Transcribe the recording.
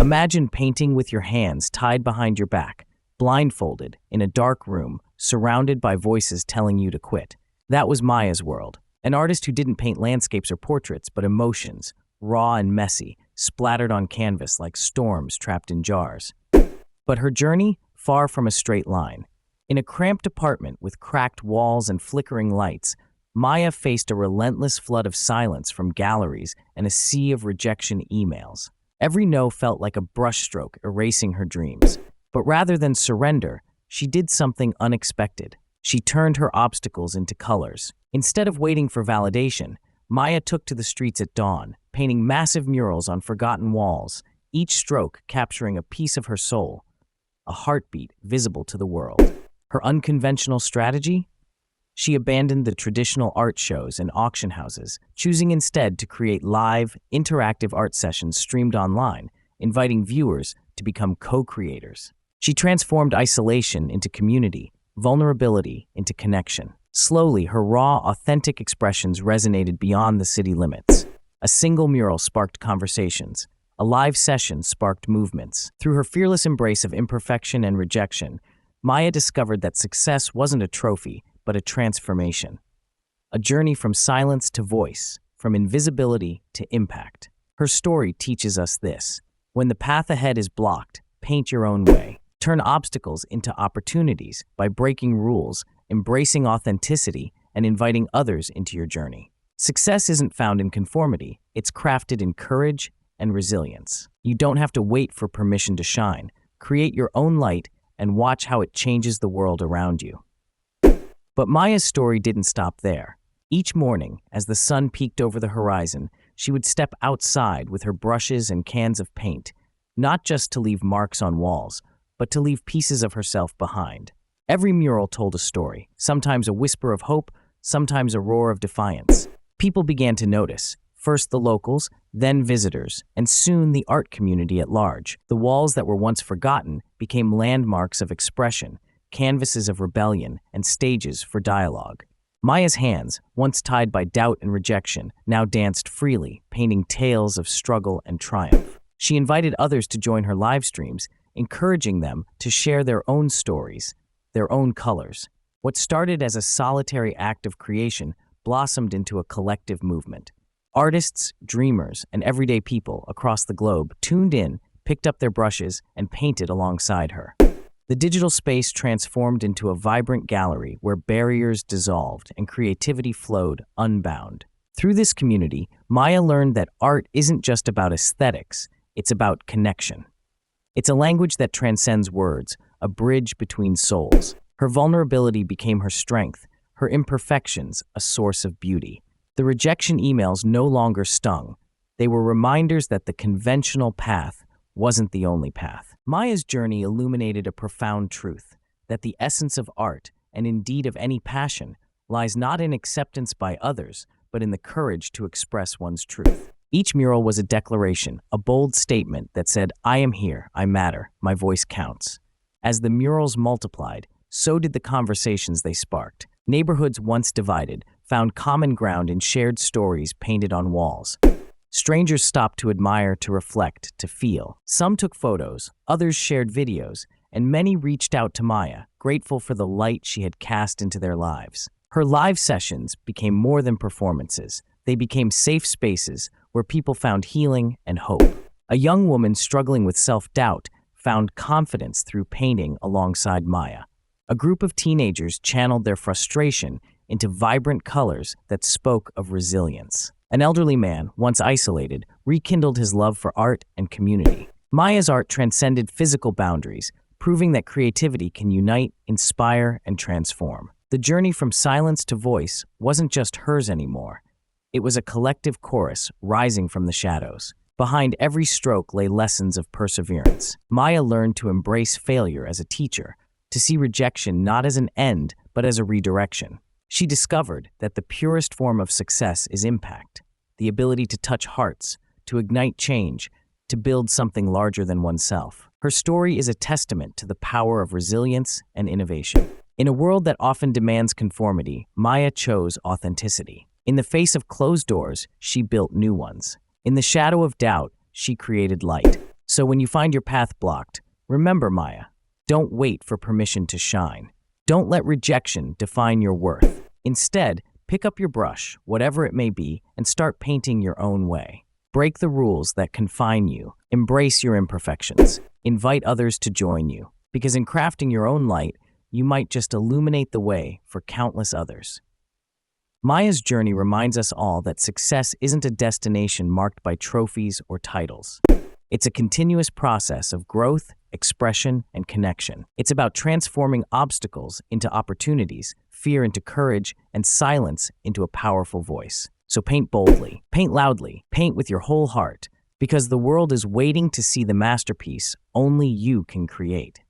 Imagine painting with your hands tied behind your back, blindfolded, in a dark room, surrounded by voices telling you to quit. That was Maya's world. An artist who didn't paint landscapes or portraits, but emotions, raw and messy, splattered on canvas like storms trapped in jars. But her journey, far from a straight line. In a cramped apartment with cracked walls and flickering lights, Maya faced a relentless flood of silence from galleries and a sea of rejection emails. Every no felt like a brushstroke erasing her dreams. But rather than surrender, she did something unexpected. She turned her obstacles into colors. Instead of waiting for validation, Maya took to the streets at dawn, painting massive murals on forgotten walls, each stroke capturing a piece of her soul, a heartbeat visible to the world. Her unconventional strategy? She abandoned the traditional art shows and auction houses, choosing instead to create live, interactive art sessions streamed online, inviting viewers to become co-creators. She transformed isolation into community, vulnerability into connection. Slowly, her raw, authentic expressions resonated beyond the city limits. A single mural sparked conversations. A live session sparked movements. Through her fearless embrace of imperfection and rejection, Maya discovered that success wasn't a trophy, but a transformation. A journey from silence to voice, from invisibility to impact. Her story teaches us this: when the path ahead is blocked, paint your own way. Turn obstacles into opportunities by breaking rules, embracing authenticity, and inviting others into your journey. Success isn't found in conformity, it's crafted in courage and resilience. You don't have to wait for permission to shine. Create your own light and watch how it changes the world around you. But Maya's story didn't stop there. Each morning, as the sun peeked over the horizon, she would step outside with her brushes and cans of paint, not just to leave marks on walls, but to leave pieces of herself behind. Every mural told a story, sometimes a whisper of hope, sometimes a roar of defiance. People began to notice, first the locals, then visitors, and soon the art community at large. The walls that were once forgotten became landmarks of expression, canvases of rebellion, and stages for dialogue. Maya's hands, once tied by doubt and rejection, now danced freely, painting tales of struggle and triumph. She invited others to join her live streams, encouraging them to share their own stories, their own colors. What started as a solitary act of creation blossomed into a collective movement. Artists, dreamers, and everyday people across the globe tuned in, picked up their brushes, and painted alongside her. The digital space transformed into a vibrant gallery where barriers dissolved and creativity flowed unbound. Through this community, Maya learned that art isn't just about aesthetics, it's about connection. It's a language that transcends words, a bridge between souls. Her vulnerability became her strength, her imperfections a source of beauty. The rejection emails no longer stung. They were reminders that the conventional path wasn't the only path. Maya's journey illuminated a profound truth, that the essence of art, and indeed of any passion, lies not in acceptance by others, but in the courage to express one's truth. Each mural was a declaration, a bold statement that said, "I am here, I matter, my voice counts." As the murals multiplied, so did the conversations they sparked. Neighborhoods once divided found common ground in shared stories painted on walls. Strangers stopped to admire, to reflect, to feel. Some took photos, others shared videos, and many reached out to Maya, grateful for the light she had cast into their lives. Her live sessions became more than performances. They became safe spaces where people found healing and hope. A young woman struggling with self-doubt found confidence through painting alongside Maya. A group of teenagers channeled their frustration into vibrant colors that spoke of resilience. An elderly man, once isolated, rekindled his love for art and community. Maya's art transcended physical boundaries, proving that creativity can unite, inspire, and transform. The journey from silence to voice wasn't just hers anymore. It was a collective chorus rising from the shadows. Behind every stroke lay lessons of perseverance. Maya learned to embrace failure as a teacher, to see rejection not as an end, but as a redirection. She discovered that the purest form of success is impact, the ability to touch hearts, to ignite change, to build something larger than oneself. Her story is a testament to the power of resilience and innovation. In a world that often demands conformity, Maya chose authenticity. In the face of closed doors, she built new ones. In the shadow of doubt, she created light. So when you find your path blocked, remember, Maya, don't wait for permission to shine. Don't let rejection define your worth. Instead, pick up your brush, whatever it may be, and start painting your own way. Break the rules that confine you. Embrace your imperfections. Invite others to join you, because in crafting your own light, you might just illuminate the way for countless others. Maya's journey reminds us all that success isn't a destination marked by trophies or titles. It's a continuous process of growth, expression, and connection. It's about transforming obstacles into opportunities, fear into courage, and silence into a powerful voice. So paint boldly, paint loudly, paint with your whole heart, because the world is waiting to see the masterpiece only you can create.